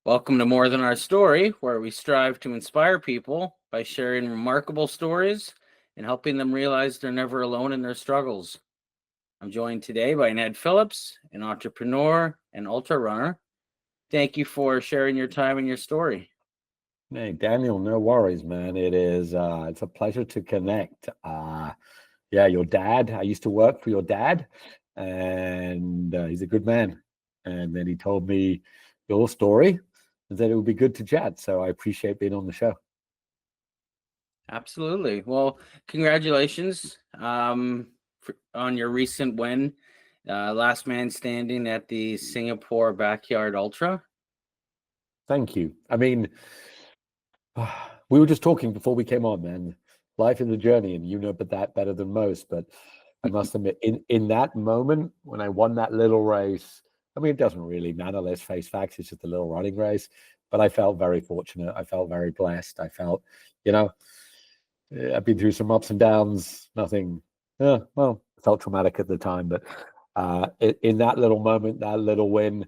Welcome to More Than Our Story, where we strive to inspire people by sharing remarkable stories and helping them realize they're never alone in their struggles. I'm joined today by Ned Phillips, an entrepreneur and ultra runner. Thank you for sharing your time and your story. Hey, Daniel, no worries, man. It's a pleasure to connect. Yeah, your dad, I used to work for your dad, and he's a good man. And then he told me your story and that it would be good to chat. So I appreciate being on the show. Absolutely. Well, congratulations on your recent win, last man standing at the Singapore Backyard Ultra. Thank you. I mean, we were just talking before we came on, man. Life is a journey, and you know but that better than most. But I must admit, in that moment when I won that little race, I mean, it doesn't really matter. Let's face facts; it's just a little running race. But I felt very fortunate. I felt very blessed. I felt, you know, I've been through some ups and downs. Nothing, well, felt traumatic at the time, but in that little moment, that little win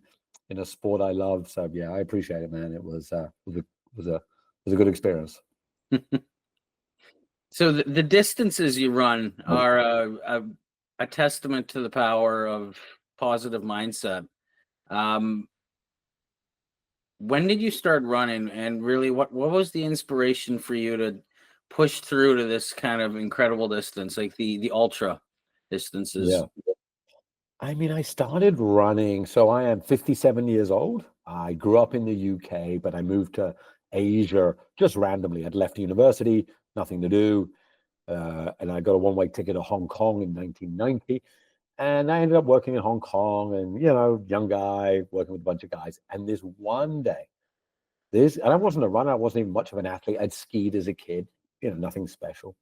in a sport I love. So yeah, I appreciate it, man. It was a good experience. So the distances you run are a testament to the power of positive mindset. Um, when did you start running, and really, what was the inspiration for you to push through to this kind of incredible distance, like the ultra distances? Yeah. I mean, I started running. So I am 57 years old. I grew up in the UK, but I moved to Asia just randomly. I'd left university, nothing to do. And I got a one-way ticket to Hong Kong in 1990. And I ended up working in Hong Kong and, young guy working with a bunch of guys. And this one day, and I wasn't a runner. I wasn't even much of an athlete. I'd skied as a kid, nothing special.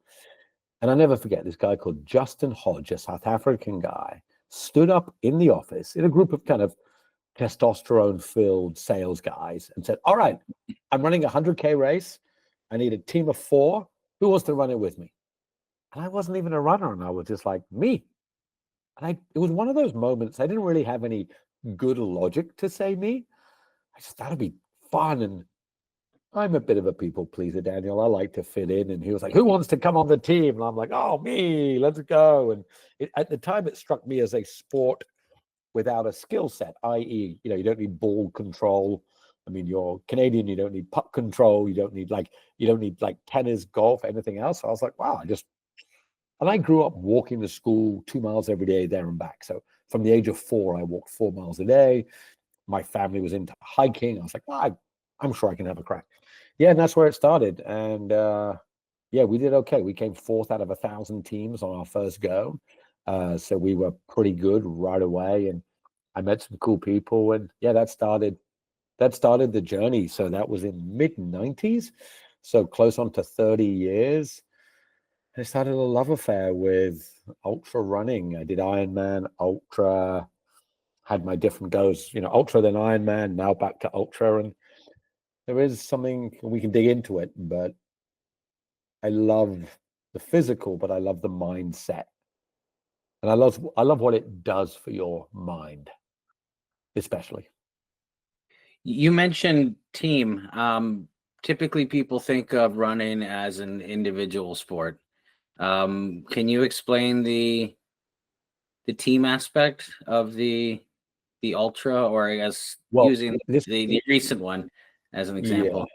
And I never forget this guy called Justin Hodge, a South African guy, stood up in the office in a group of kind of testosterone-filled sales guys and said, "All right, I'm running a 100K race. I need a team of 4. Who wants to run it with me?" And I wasn't even a runner, and I was just like, me. And it was one of those moments. I didn't really have any good logic to say me. I just thought it'd be fun. And I'm a bit of a people pleaser, Daniel. I like to fit in. And he was like, "Who wants to come on the team?" And I'm like, "Oh, me, let's go." And at the time, it struck me as a sport without a skill set, i.e., you don't need ball control. I mean, you're Canadian, you don't need puck control. You don't need like tennis, golf, anything else. So I was like, wow, and I grew up walking to school 2 miles every day, there and back. So from the age of 4, I walked 4 miles a day. My family was into hiking. I was like, I'm sure I can have a crack. Yeah, and that's where it started. And yeah, we did okay. We came 4th out of 1,000 teams on our first go. So we were pretty good right away. And I met some cool people. And yeah, that started the journey. So that was in mid-90s. So close on to 30 years. I started a love affair with ultra running. I did Ironman, ultra, had my different goes, ultra then Ironman, now back to ultra. And there is something, we can dig into it, but I love the physical, but I love the mindset. And I love what it does for your mind, especially. You mentioned team. Typically, people think of running as an individual sport. Can you explain the team aspect of the ultra, or I guess using the recent one as an example? Yeah.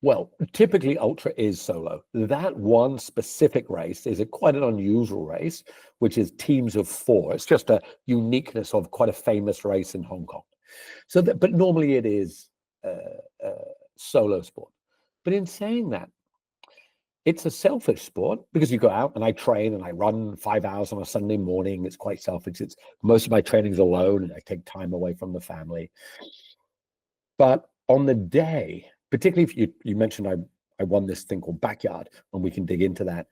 Well, typically ultra is solo. That one specific race is quite an unusual race, which is teams of 4. It's just a uniqueness of quite a famous race in Hong Kong. But normally it is solo sport. But in saying that, it's a selfish sport because you go out and I train and I run 5 hours on a Sunday morning. It's quite selfish. It's most of my training's alone and I take time away from the family. But on the day, particularly if you mentioned I won this thing called Backyard, and we can dig into that.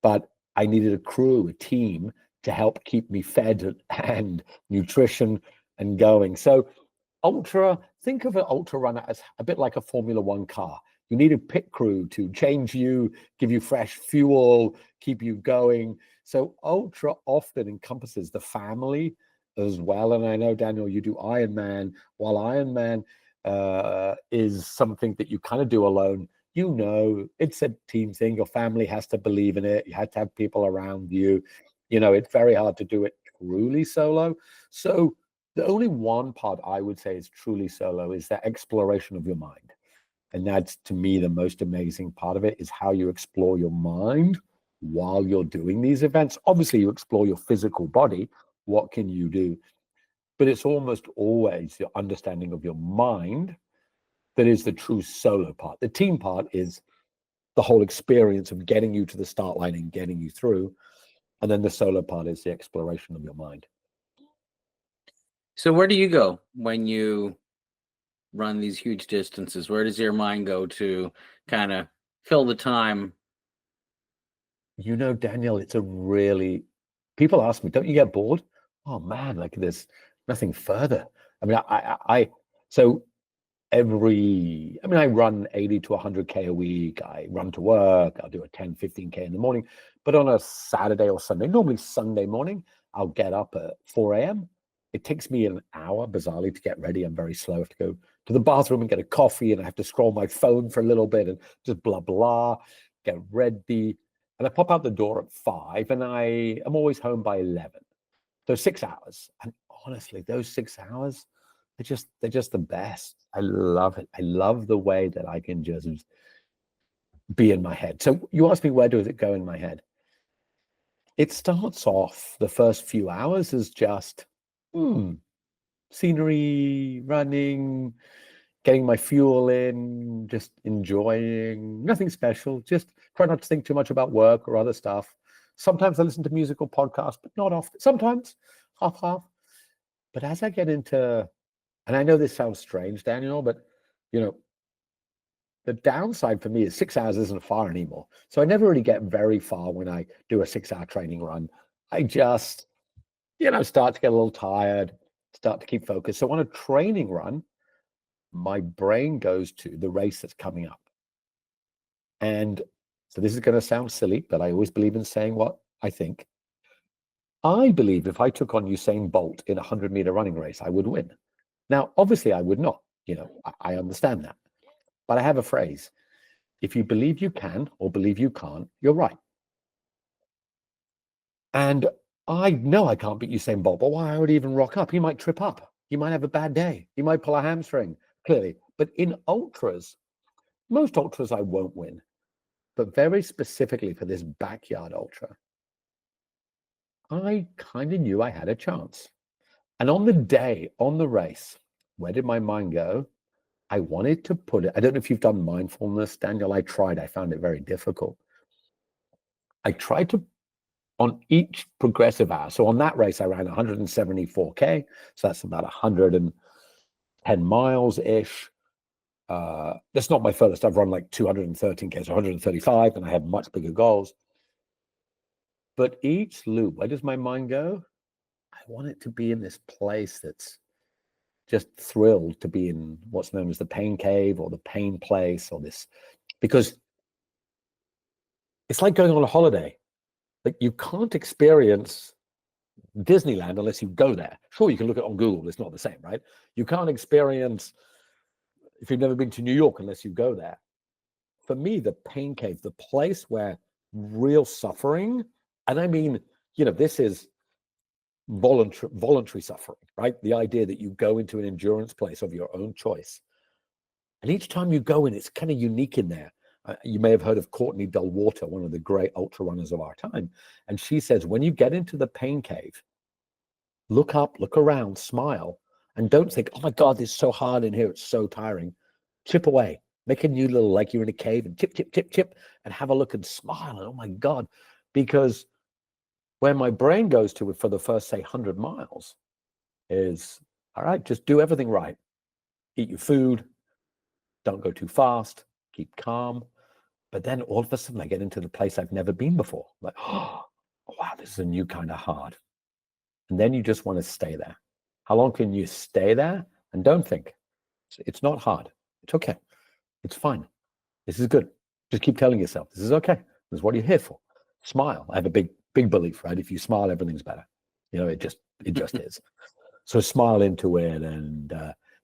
But I needed a crew, a team to help keep me fed and nutrition and going. So think of an ultra runner as a bit like a Formula One car. You need a pit crew to change you, give you fresh fuel, keep you going. So ultra often encompasses the family as well. And I know, Daniel, you do Ironman. While Ironman is something that you kind of do alone. You know, it's a team thing. Your family has to believe in it. You have to have people around you. You know, it's very hard to do it truly solo. So the only one part I would say is truly solo is that exploration of your mind. And that's, to me, the most amazing part of it, is how you explore your mind while you're doing these events. Obviously, you explore your physical body. What can you do? But it's almost always your understanding of your mind that is the true solo part. The team part is the whole experience of getting you to the start line and getting you through. And then the solo part is the exploration of your mind. So where do you go when you run these huge distances? Where does your mind go to kind of fill the time? You know, Daniel, it's a really, people ask me, don't you get bored? Oh man, like there's nothing further. I mean, so I run 80 to 100K a week. I run to work. I'll do a 10, 15K in the morning. But on a Saturday or Sunday, normally Sunday morning, I'll get up at 4 a.m. It takes me an hour, bizarrely, to get ready. I'm very slow. I have to go to the bathroom and get a coffee, and I have to scroll my phone for a little bit and just blah, blah, get ready. And I pop out the door at 5, and I am always home by 11. So 6 hours. And honestly, those 6 hours, they're just the best. I love it. I love the way that I can just be in my head. So you asked me, where does it go in my head? It starts off the first few hours as just scenery, running, getting my fuel in, just enjoying, nothing special. Just try not to think too much about work or other stuff. Sometimes I listen to musical podcasts, but not often. Sometimes, half. But as I get into, and I know this sounds strange, Daniel, but you know, the downside for me is 6 hours isn't far anymore. So I never really get very far when I do a 6-hour training run. I just, start to get a little tired, start to keep focused. So on a training run, my brain goes to the race that's coming up. And so this is going to sound silly, but I always believe in saying what I think. I believe if I took on Usain Bolt in a 100-meter running race, I would win. Now, obviously, I would not. I understand that. But I have a phrase. If you believe you can or believe you can't, you're right. And I know I can't beat Usain Bolt, but why would he even rock up? He might trip up. He might have a bad day. He might pull a hamstring, clearly. But in ultras, most ultras I won't win. But very specifically for this backyard ultra, I kind of knew I had a chance. And on the day, on the race, where did my mind go? I wanted to put it, I don't know if you've done mindfulness, Daniel. I tried, I found it very difficult. I tried to, on each progressive hour, so on that race, I ran 174K, so that's about 110 miles-ish. That's not my furthest. I've run like 213K, so 135, and I have much bigger goals. But each loop, where does my mind go? I want it to be in this place that's just thrilled to be in what's known as the pain cave or the pain place, or this, because it's like going on a holiday. Like, you can't experience Disneyland unless you go there. Sure, you can look at it on Google. It's not the same, right? You can't experience, if you've never been to New York, unless you go there. For me, the pain cave, the place where real suffering, and I mean, this is voluntary suffering, right? The idea that you go into an endurance place of your own choice. And each time you go in, it's kind of unique in there. You may have heard of Courtney Delwater, one of the great ultra runners of our time. And she says, when you get into the pain cave, look up, look around, smile, and don't think, oh my God, this is so hard in here. It's so tiring. Chip away. Make a new little, like you're in a cave, and chip, and have a look and smile. And oh my God, because where my brain goes to for the first, say, 100 miles is, all right, just do everything right. Eat your food. Don't go too fast. Keep calm. But then all of a sudden I get into the place I've never been before. Like, oh, wow, this is a new kind of hard. And then you just want to stay there. How long can you stay there? And don't think. It's not hard. It's okay. It's fine. This is good. Just keep telling yourself, this is okay. This is what you're here for. Smile. I have a big belief, right? If you smile, everything's better. It just is. So smile into it, and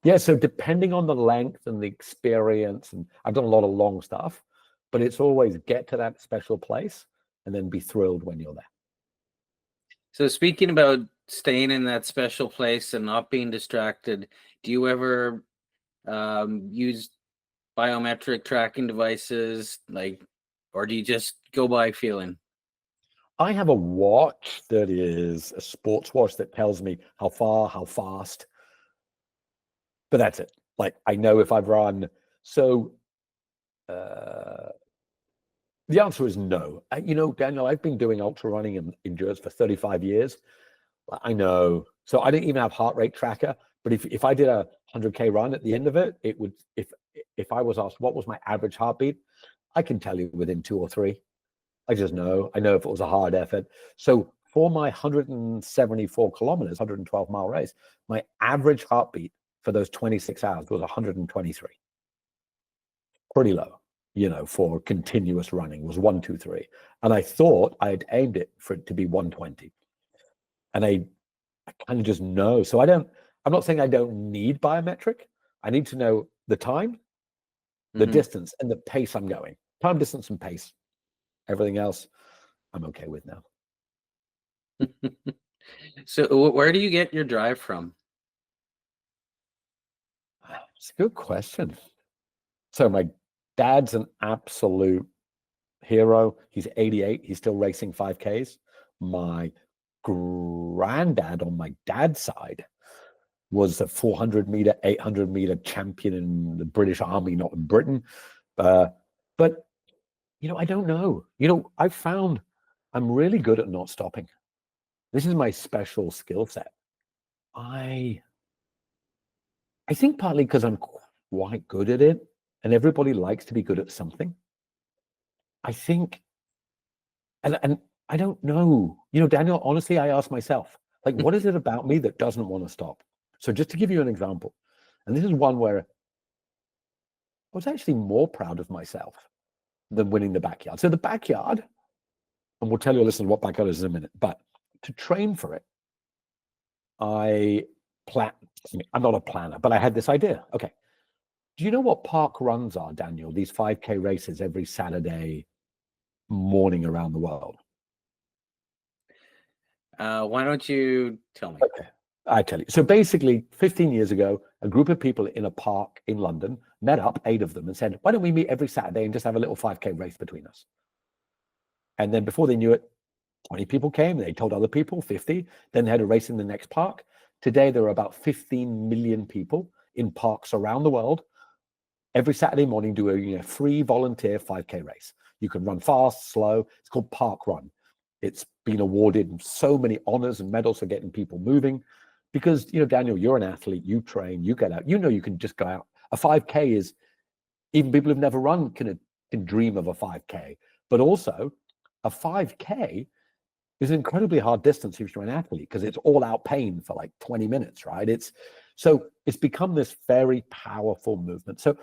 Yeah, so depending on the length and the experience, and I've done a lot of long stuff, but it's always get to that special place and then be thrilled when you're there. So speaking about staying in that special place and not being distracted, do you ever use biometric tracking devices, like, or do you just go by feeling? I have a watch that is a sports watch that tells me how far, how fast, but that's it. Like I know if I've run. So uh, the answer is no. Daniel, I've been doing ultra running and endurance for 35 years. I know. So I didn't even have heart rate tracker. But if I did a 100K run at the end of it, it would, if I was asked what was my average heartbeat, I can tell you within 2 or 3. I just know. I know if it was a hard effort. So for my 174 kilometers, 112-mile race, my average heartbeat for those 26 hours was 123. Pretty low, for continuous running was 123. And I thought I had aimed it for it to be 120. And I kind of just know. So I'm not saying I don't need biometric. I need to know the time, the distance, and the pace I'm going. Time, distance, and pace. Everything else, I'm okay with now. So where do you get your drive from? It's a good question. So my dad's an absolute hero. He's 88. He's still racing 5Ks. My granddad on my dad's side was a 400-meter, 800-meter champion in the British Army, not in Britain. But I don't know. I found I'm really good at not stopping. This is my special skill set. I think partly because I'm quite good at it, and everybody likes to be good at something. I think, and I don't know. Daniel, honestly, I ask myself, like, what is it about me that doesn't want to stop? So just to give you an example, and this is one where I was actually more proud of myself than winning the backyard. So the backyard, and we'll tell you a listen to what backyard is in a minute, but to train for it, I'm not a planner, but I had this idea. Okay. Do you know what park runs are, Daniel? These 5K races every Saturday morning around the world. Why don't you tell me? Okay. I tell you. So basically, 15 years ago, a group of people in a park in London met up, 8 of them, and said, why don't we meet every Saturday and just have a little 5K race between us? And then before they knew it, 20 people came. They told other people, 50. Then they had a race in the next park. Today, there are about 15 million people in parks around the world. Every Saturday morning, do a free volunteer 5K race. You can run fast, slow. It's called Park Run. It's been awarded so many honors and medals for getting people moving. Because, Daniel, you're an athlete, you train, you get out. You can just go out. A 5K is, even people who've never run can dream of a 5K. But also, a 5K is an incredibly hard distance if you're an athlete because it's all out pain for like 20 minutes, right? It's become this very powerful movement. So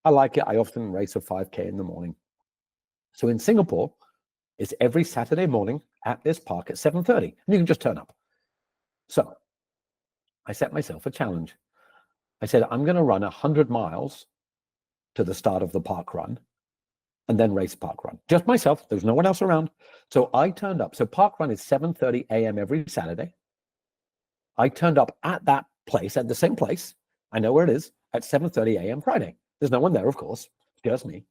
I like it. I often race a 5K in the morning. So in Singapore, it's every Saturday morning at this park at 7:30, and you can just turn up. So I set myself a challenge. I said, I'm going to run 100 miles to the start of the park run and then race park run. Just myself. There's no one else around. So I turned up. So park run is 7:30 a.m. every Saturday. I turned up at that place, at the same place. I know where it is, at 7:30 a.m. Friday. There's no one there, of course, just me.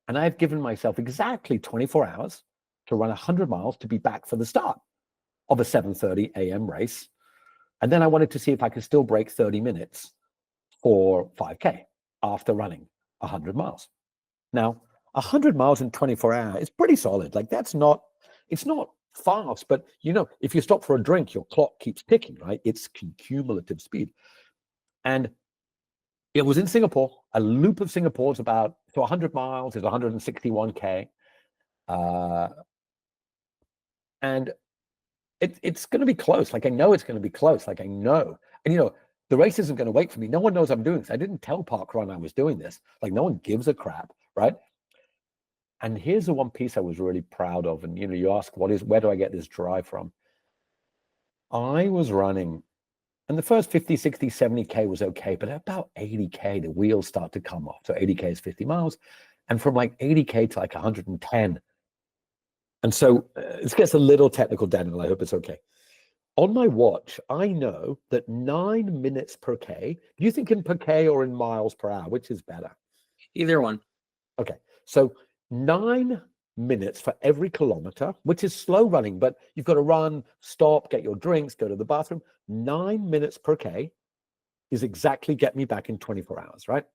And I've given myself exactly 24 hours to run 100 miles to be back for the start of a 7:30 a.m. race. And then I wanted to see if I could still break 30 minutes for 5K after running 100 miles. Now, 100 miles in 24 hours is pretty solid. Like it's not fast, but if you stop for a drink, your clock keeps ticking, right? It's cumulative speed. And it was in Singapore. A loop of Singapore is about, so 100 miles is 161K. And it's going to be close. Like I know it's going to be close. Like I know. And the race isn't going to wait for me. No one knows I'm doing this. I didn't tell Parkrun I was doing this. Like no one gives a crap, right? And here's the one piece I was really proud of. And you ask, where do I get this drive from? I was running And the first 50, 60, 70K was okay, but at about 80K, the wheels start to come off. So 80K is 50 miles. And from like 80K to like 110. And so this gets a little technical, Daniel. I hope it's okay. On my watch, I know that 9 minutes per K. Do you think in per K or in miles per hour? Which is better? Either one. Okay. So 9 minutes for every kilometer, which is slow running, but you've got to run, stop, get your drinks, go to the bathroom. 9 minutes per K is exactly get me back in 24 hours, right?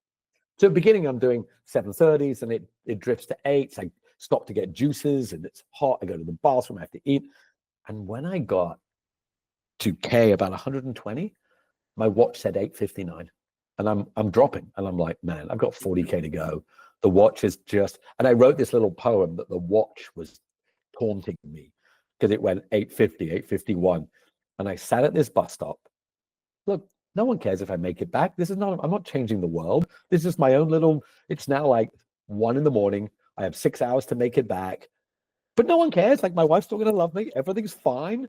So beginning, I'm doing 7:30s and it drifts to 8s. I stop to get juices and it's hot. I go to the bathroom, I have to eat. And when I got to K about 120, my watch said 8:59. And I'm dropping. And I'm like, man, I've got 40K to go. The watch is just, and I wrote this little poem that the watch was taunting me because it went 8:50, 8:51. And I sat at this bus stop. Look, no one cares if I make it back. This is not, I'm not changing the world. This is my own little, it's now like 1 a.m. I have 6 hours to make it back. But no one cares. Like my wife's still going to love me. Everything's fine.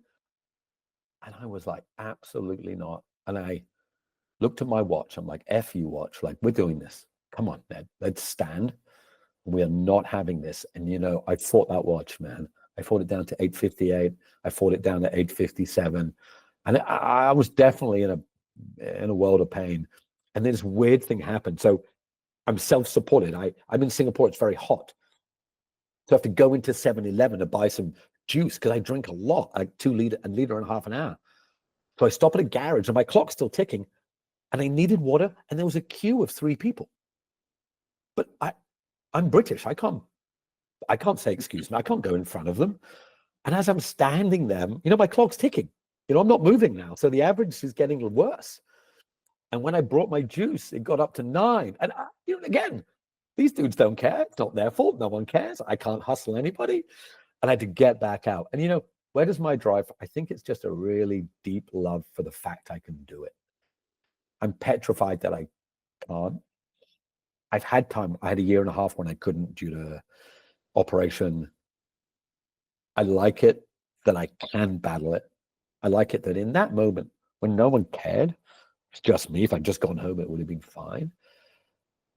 And I was like, absolutely not. And I looked at my watch. I'm like, F you watch. Like, we're doing this. Come on, Ned. Let's stand. We are not having this. And, you know, I fought that watch, man. I fought it down to 8:58. I fought it down to 8:57. And I was definitely in a world of pain. And then this weird thing happened. So I'm self-supported. I'm in Singapore. It's very hot. So I have to go into 7-Eleven to buy some juice because I drink a lot, like 2 liter, a liter and a half an hour. So I stop at a garage and my clock's still ticking and I needed water and there was a queue of 3 people. But I'm British. I can't say excuse me. I can't go in front of them. And as I'm standing there, you know, my clock's ticking. You know, I'm not moving now. So the average is getting worse. And when I brought my juice, it got up to 9. And you know, again, these dudes don't care. It's not their fault. No one cares. I can't hustle anybody. And I had to get back out. And you know, where does my drive? I think it's just a really deep love for the fact I can do it. I'm petrified that I can't. I've had time. I had a year and a half when I couldn't due to operation. I like it that I can battle it. I like it that in that moment when no one cared, it's just me. If I'd just gone home, it would have been fine.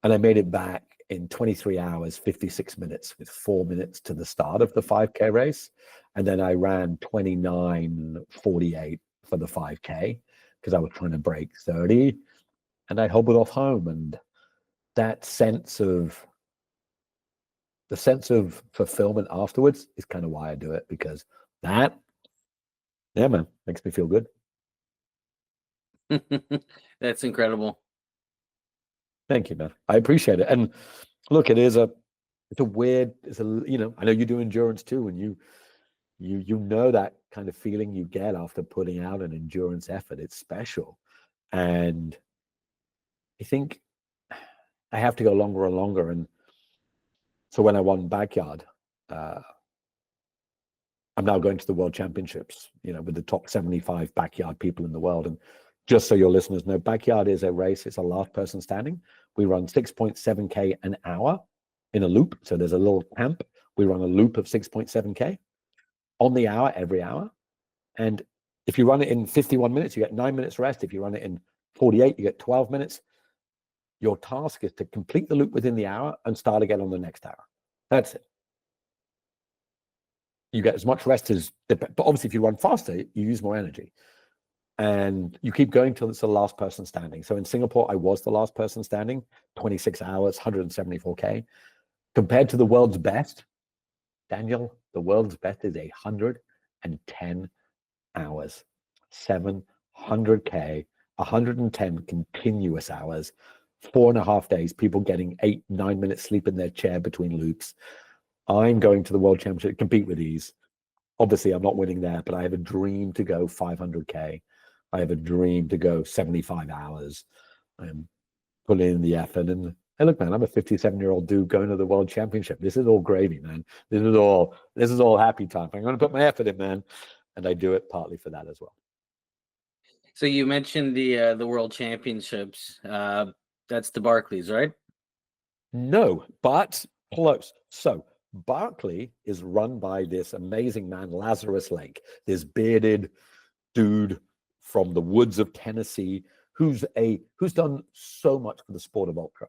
And I made it back in 23 hours, 56 minutes with 4 minutes to the start of the 5K race. And then I ran 29:48 for the 5K because I was trying to break 30 and I hobbled off home. And that sense of fulfillment afterwards is kind of why I do it, because that, yeah, man, makes me feel good. That's incredible. Thank you, man. I appreciate it. And look, it's a weird, you know, I know you do endurance too, and you know that kind of feeling you get after putting out an endurance effort. It's special. And I think I have to go longer and longer. And so when I won backyard, I'm now going to the World Championships, you know, with the top 75 backyard people in the world. And just so your listeners know, backyard is a race. It's a last person standing. We run 6.7K an hour in a loop. So there's a little camp. We run a loop of 6.7K on the hour, every hour. And if you run it in 51 minutes, you get 9 minutes rest. If you run it in 48, you get 12 minutes. Your task is to complete the loop within the hour and start again on the next hour. That's it. You get as much rest as, but obviously if you run faster, you use more energy. And you keep going till it's the last person standing. So in Singapore, I was the last person standing, 26 hours, 174K. Compared to the world's best, Daniel, the world's best is 110 hours, 700K, 110 continuous hours, 4.5 days, people getting 8-9 minutes sleep in their chair between loops. I'm going to the World Championship to compete with these. Obviously, I'm not winning there, but I have a dream to go 500K. I have a dream to go 75 hours. I'm putting in the effort. And hey, look, man, I'm a 57-year-old dude going to the World Championship. This is all gravy, man. This is all happy time. I'm going to put my effort in, man. And I do it partly for that as well. So you mentioned the World Championships. That's the Barclays, right? No, but close. So Barclay is run by this amazing man, Lazarus Lake, this bearded dude, from the woods of Tennessee, who's done so much for the sport of ultra.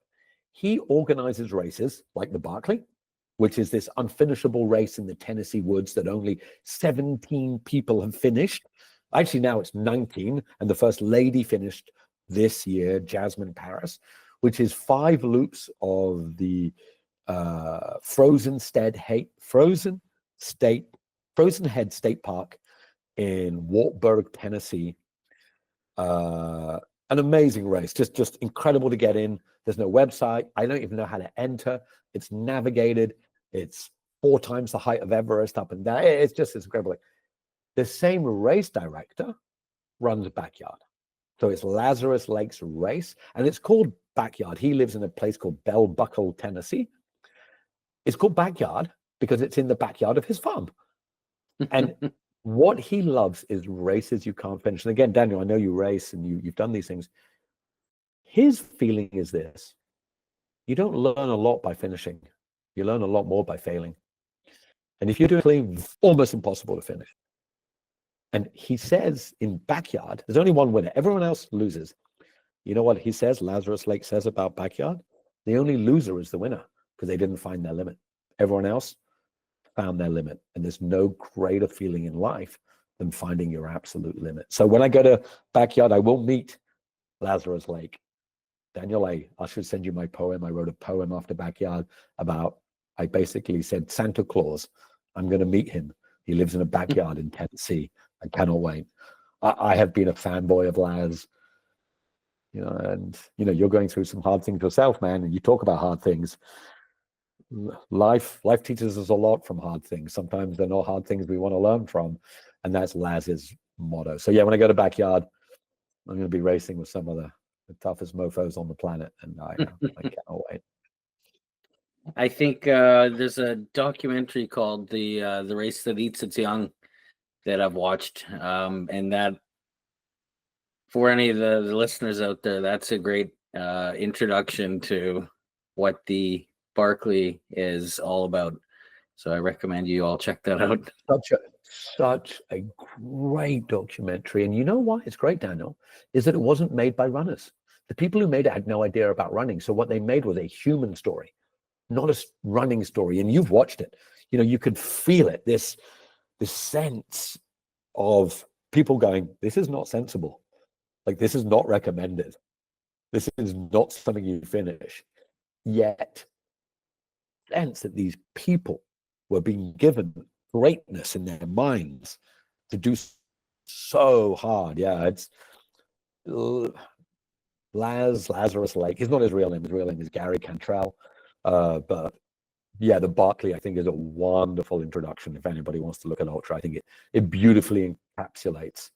He organizes races like the Barkley, which is this unfinishable race in the Tennessee woods that only 17 people have finished. Actually, now it's 19, and the first lady finished this year, Jasmine Paris, which is 5 loops of the Frozen Head State Park in Wartburg, Tennessee. An amazing race, just incredible to get in. There's no website. I don't even know how to enter. It's navigated. It's 4 times the height of Everest up and down. It's incredible. The same race director runs Backyard. So it's Lazarus Lake's race, and it's called Backyard. He lives in a place called Bell Buckle, Tennessee. It's called Backyard because it's in the backyard of his farm. And what he loves is races you can't finish. And again, Daniel, I know you race and you've done these things. His feeling is this: you don't learn a lot by finishing. You learn a lot more by failing. And if you're doing clean, it's almost impossible to finish. And he says in Backyard, there's only one winner. Everyone else loses. You know what he says, Lazarus Lake says about Backyard? The only loser is the winner because they didn't find their limit. Everyone else found their limit. And there's no greater feeling in life than finding your absolute limit. So when I go to Backyard, I will meet Lazarus Lake. Daniel, I should send you my poem. I wrote a poem after Backyard I basically said, Santa Claus, I'm going to meet him. He lives in a backyard in Tennessee. I cannot wait. I have been a fanboy of Laz, and you're going through some hard things yourself, man. And you talk about hard things. Life teaches us a lot from hard things. Sometimes they're not hard things we want to learn from, and that's Laz's motto. So yeah, when I go to Backyard, I'm going to be racing with some of the toughest mofos on the planet, and I cannot wait. I think there's a documentary called the Race That Eats Its Young that I've watched, and that, for any of the listeners out there, that's a great introduction to what the Barkley is all about. So I recommend you all check that out. Such a great documentary. And you know why it's great, Daniel, is that it wasn't made by runners. The people who made it had no idea about running. So what they made was a human story, not a running story. And you've watched it. You could feel it, this sense of people going, this is not sensible. Like, this is not recommended. This is not something you finish. Yet, sense that these people were being given greatness in their minds to do so hard. Yeah, it's Lazarus Lake. He's not his real name. His real name is Gary Cantrell. But yeah, the Barkley, I think, is a wonderful introduction. If anybody wants to look at ultra, I think it beautifully encapsulates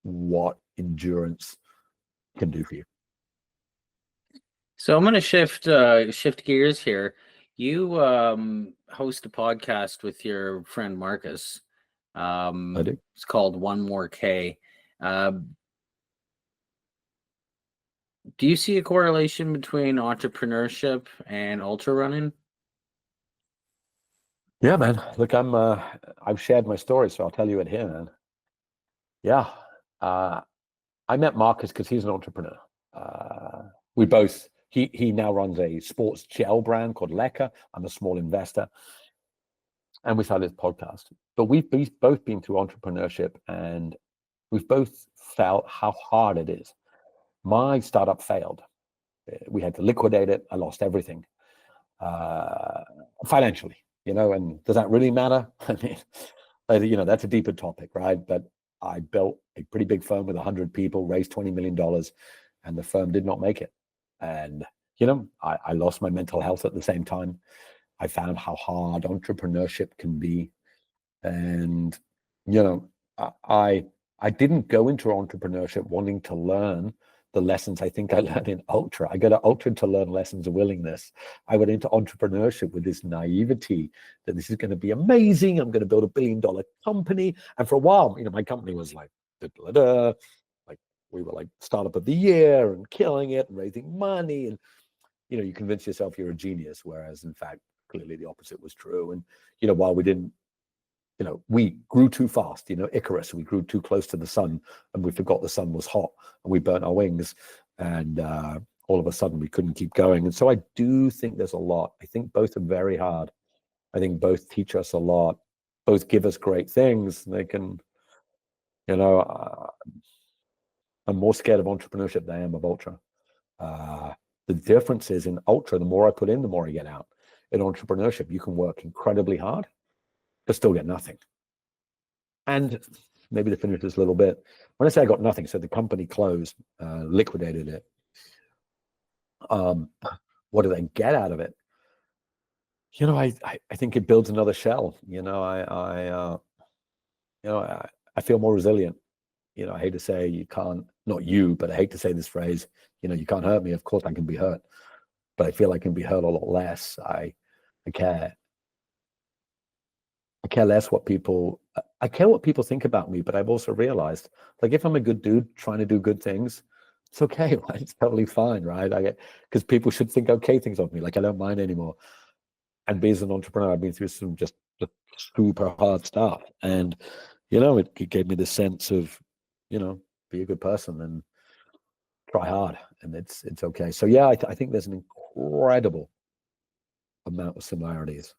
what endurance can do for you. So I'm going to shift gears here. You host a podcast with your friend Marcus. I do. It's called One More K. Do you see a correlation between entrepreneurship and ultra running? Yeah, man. Look, I've shared my story, so I'll tell you it here, man. Yeah. I met Marcus because he's an entrepreneur. He now runs a sports gel brand called Lecker. I'm a small investor. And we started this podcast. But we've both been through entrepreneurship, and we've both felt how hard it is. My startup failed. We had to liquidate it. I lost everything financially, and does that really matter? I mean, that's a deeper topic, right? But I built a pretty big firm with 100 people, raised $20 million, and the firm did not make it. And, I lost my mental health at the same time. I found how hard entrepreneurship can be. And, I didn't go into entrepreneurship wanting to learn the lessons I think I learned in ultra. I go to ultra to learn lessons of willingness. I went into entrepreneurship with this naivety that this is going to be amazing. I'm going to build $1 billion company. And for a while, my company was like, like we were like startup of the year and killing it and raising money. And, you convince yourself you're a genius, whereas in fact, clearly the opposite was true. And, while we didn't we grew too fast. Icarus, we grew too close to the sun, and we forgot the sun was hot, and we burnt our wings, and all of a sudden we couldn't keep going. And so I do think there's a lot. I think both are very hard. I think both teach us a lot. Both give us great things. They can, I'm more scared of entrepreneurship than I am of ultra. The difference is in ultra, the more I put in, the more I get out. In entrepreneurship, you can work incredibly hard, but still get nothing. And maybe to finish this a little bit, when I say I got nothing, so the company closed, liquidated it. What did I get out of it? I think it builds another shell. I feel more resilient. I hate to say you can't, not you, but I hate to say this phrase, you can't hurt me. Of course I can be hurt, but I feel I can be hurt a lot less. I care less I care what people think about me, but I've also realized, like, if I'm a good dude trying to do good things, it's okay, right? It's totally fine, right? Because people should think okay things of me. Like, I don't mind anymore. And being an entrepreneur, I've been through some just super hard stuff. And, it gave me the sense of, be a good person and try hard, and it's okay. So yeah, I think there's an incredible amount of similarities.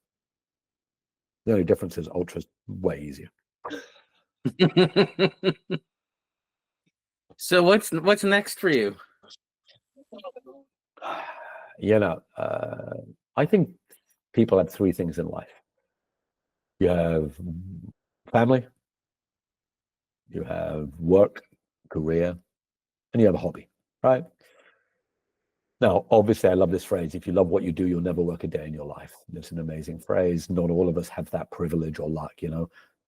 The only difference is ultra's way easier. So what's next for you? I think people have three things in life. You have family, you have work, career, and you have a hobby, right? Now, obviously, I love this phrase. If you love what you do, you'll never work a day in your life. It's an amazing phrase. Not all of us have that privilege or luck.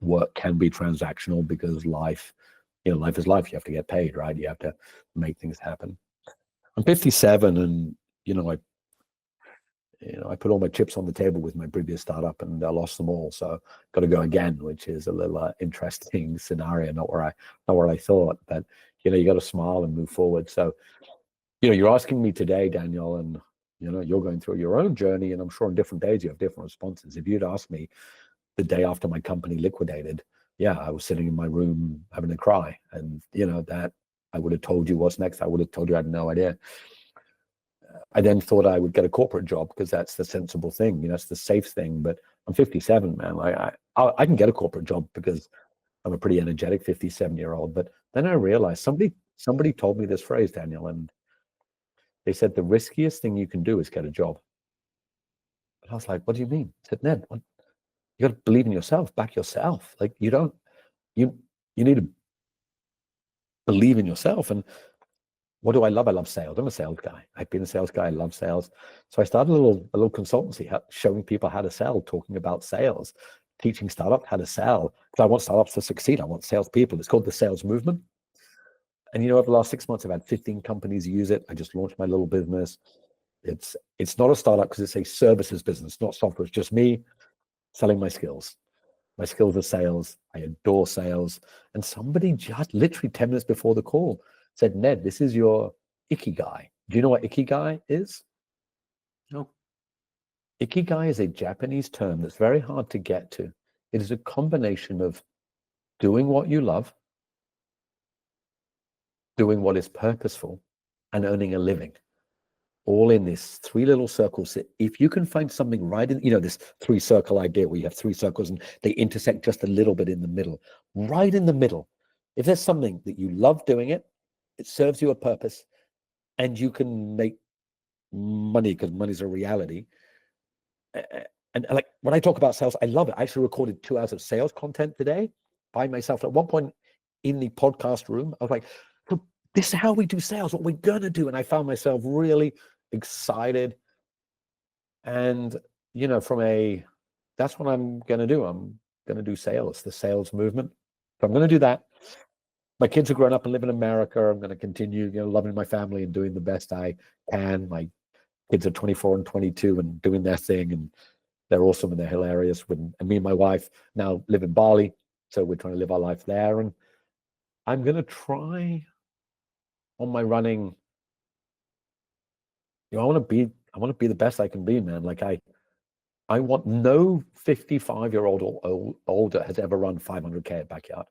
Work can be transactional because life is life. You have to get paid, right? You have to make things happen. I'm 57, and I put all my chips on the table with my previous startup, and I lost them all. So got to go again, which is a little interesting scenario. Not where I thought, but you got to smile and move forward. So you're asking me today, Daniel, and you're going through your own journey, and I'm sure on different days you have different responses. If you'd asked me the day after my company liquidated, yeah, I was sitting in my room having a cry, and that I would have told you what's next. I would have told you I had no idea. I then thought I would get a corporate job because that's the sensible thing, it's the safe thing. But I'm 57, man. I can get a corporate job because I'm a pretty energetic 57-year-old. But then I realized somebody told me this phrase, Daniel, and they said the riskiest thing you can do is get a job. And I was like, what do you mean? I said, Ned, you got to believe in yourself, back yourself. Like, you need to believe in yourself. And what do I love? I love sales. I'm a sales guy. I've been a sales guy. I love sales. So I started a little consultancy, showing people how to sell, talking about sales, teaching startups how to sell. Because I want startups to succeed. I want salespeople. It's called the Sales Movement. And over the last 6 months, I've had 15 companies use it. I just launched my little business. It's not a startup because it's a services business, not software. It's just me selling my skills. My skills are sales. I adore sales. And somebody just literally 10 minutes before the call said, Ned, this is your ikigai. Do you know what ikigai is? No. Ikigai is a Japanese term that's very hard to get to. It is a combination of doing what you love, doing what is purposeful, and earning a living. All in this three little circles. If you can find something right in, this three circle idea where you have three circles and they intersect just a little bit in the middle, right in the middle. If there's something that you love doing it serves you a purpose, and you can make money because money's a reality. And like when I talk about sales, I love it. I actually recorded 2 hours of sales content today by myself. At one point in the podcast room, I was like, so this is how we do sales, what we're going to do. And I found myself really excited. And, that's what I'm going to do. I'm going to do sales, the sales movement. So I'm going to do that. My kids are grown up and live in America. I'm going to continue, loving my family and doing the best I can. My kids are 24 and 22 and doing their thing, and they're awesome and they're hilarious. And me and my wife now live in Bali, so we're trying to live our life there. And I'm going to try on my running. I want to be the best I can be, man. Like I want no 55-year-old or older has ever run 500K at backyard.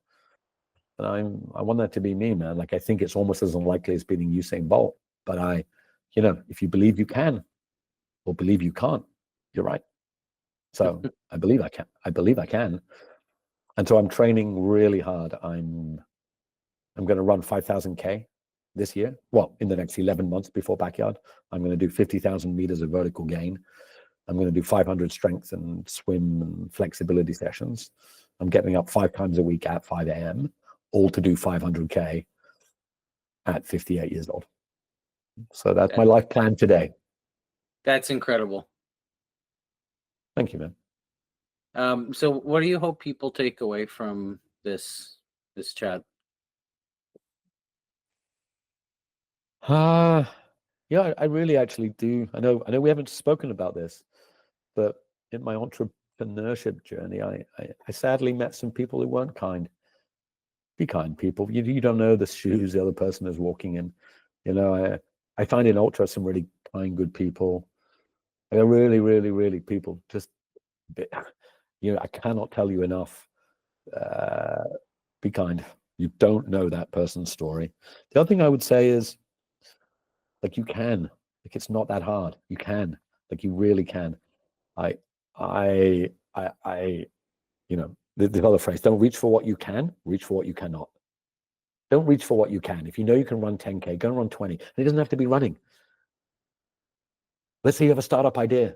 And I want that to be me, man. Like, I think it's almost as unlikely as beating Usain Bolt. But if you believe you can or believe you can't, you're right. So I believe I can. I believe I can. And so I'm training really hard. I'm going to run 5,000K this year. Well, in the next 11 months before backyard, I'm going to do 50,000 meters of vertical gain. I'm going to do 500 strength and swim and flexibility sessions. I'm getting up 5 times a week at 5 a.m., all to do 500K at 58 years old. So that's my life plan today. That's incredible. Thank you, man. So what do you hope people take away from this chat? Yeah, I really actually do. I know we haven't spoken about this, but in my entrepreneurship journey, I sadly met some people who weren't kind. Be kind, people. You don't know the shoes the other person is walking in. I find in ultra some really kind, good people. They're really, really, really people. Just, I cannot tell you enough. Be kind. You don't know that person's story. The other thing I would say is, like, you can. Like, it's not that hard. You can. Like, you really can. The other phrase, don't reach for what you can, reach for what you cannot. Don't reach for what you can. If you know you can run 10K, go and run 20. And it doesn't have to be running. Let's say you have a startup idea.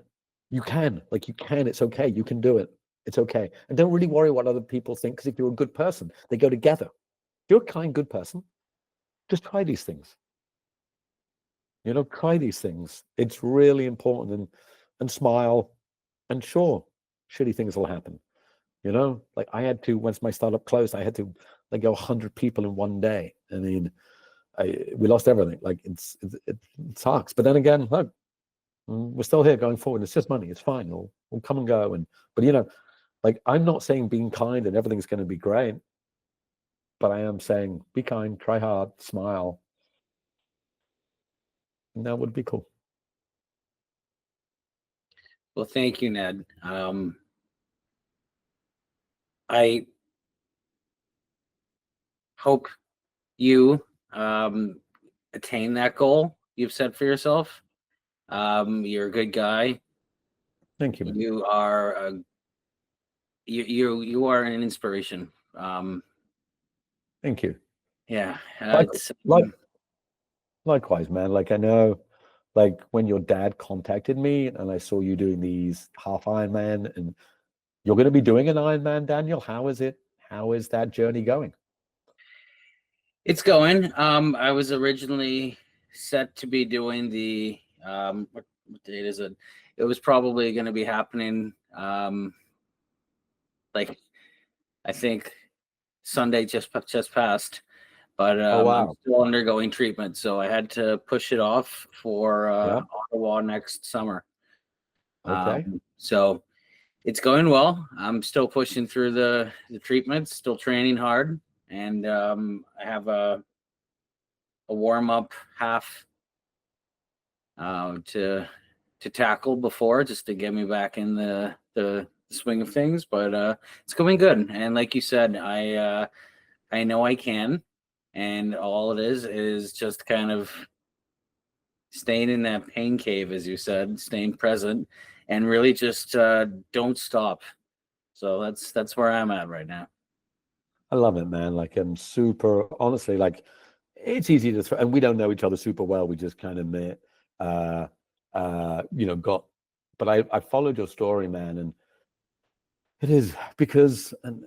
You can. Like, you can. It's okay. You can do it. It's okay. And don't really worry what other people think, because if you're a good person, they go together. If you're a kind, good person, just try these things. Try these things. It's really important. And smile. And sure, shitty things will happen. Like, I had to, once my startup closed, I had to let go 100 people in one day. I mean, we lost everything. Like, it sucks. But then again, look, we're still here going forward. It's just money. It's fine. We'll come and go. But like, I'm not saying being kind and everything's going to be great, but I am saying be kind, try hard, smile. And that would be cool. Well, thank you, Ned. I hope you attain that goal you've set for yourself. You're a good guy. Thank you, man. You are you are an inspiration. Thank you. Yeah. Likewise, man. Like, I know, like, when your dad contacted me and I saw you doing these half Ironman, and you're going to be doing an Ironman, Daniel. How is it? How is that journey going? It's going. I was originally set to be doing the what date is it? It was probably going to be happening like, I think Sunday just passed, but Oh, wow. I'm still undergoing treatment, so I had to push it off for Yeah. Ottawa next summer. Okay. So it's going well. I'm still pushing through the treatments, still training hard, and I have a warm up half to tackle before, just to get me back in the swing of things. But it's going good, and like you said, I know I can, and all it is just kind of staying in that pain cave, as you said, staying present, and really just don't stop. So that's where I'm at right now. I love it, man. Like, I'm super, honestly, like, it's easy to throw, and we don't know each other super well. We just kind of met, but I followed your story, man. And it is because, and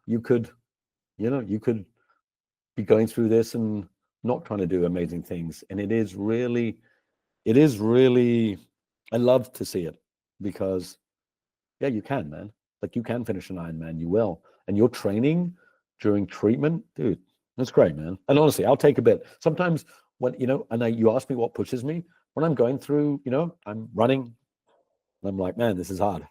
you could be going through this and not trying to do amazing things. And it is really, I love to see it, because yeah, you can, man. Like, you can finish an Ironman, you will. And your training during treatment, dude, that's great, man. And honestly, I'll take a bit. Sometimes when, you ask me what pushes me, when I'm going through, I'm running, and I'm like, man, this is hard.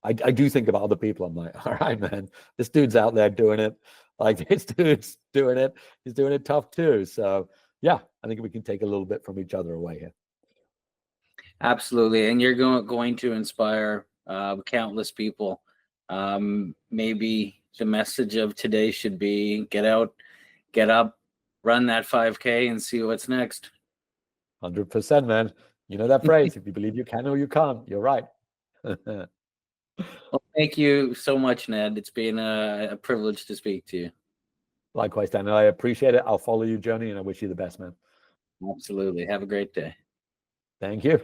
I do think about other people. I'm like, all right, man, this dude's out there doing it. Like, this dude's doing it. He's doing it tough too. So yeah, I think we can take a little bit from each other away here. Absolutely, and you're going to inspire countless people. Maybe the message of today should be get out, get up, run that 5K and see what's next. 100%, man. You know that phrase, if you believe you can or you can't, you're right. Well, thank you so much, Ned. It's been a privilege to speak to you. Likewise, Daniel. I appreciate it. I'll follow your journey and I wish you the best, man. Absolutely. Have a great day. Thank you.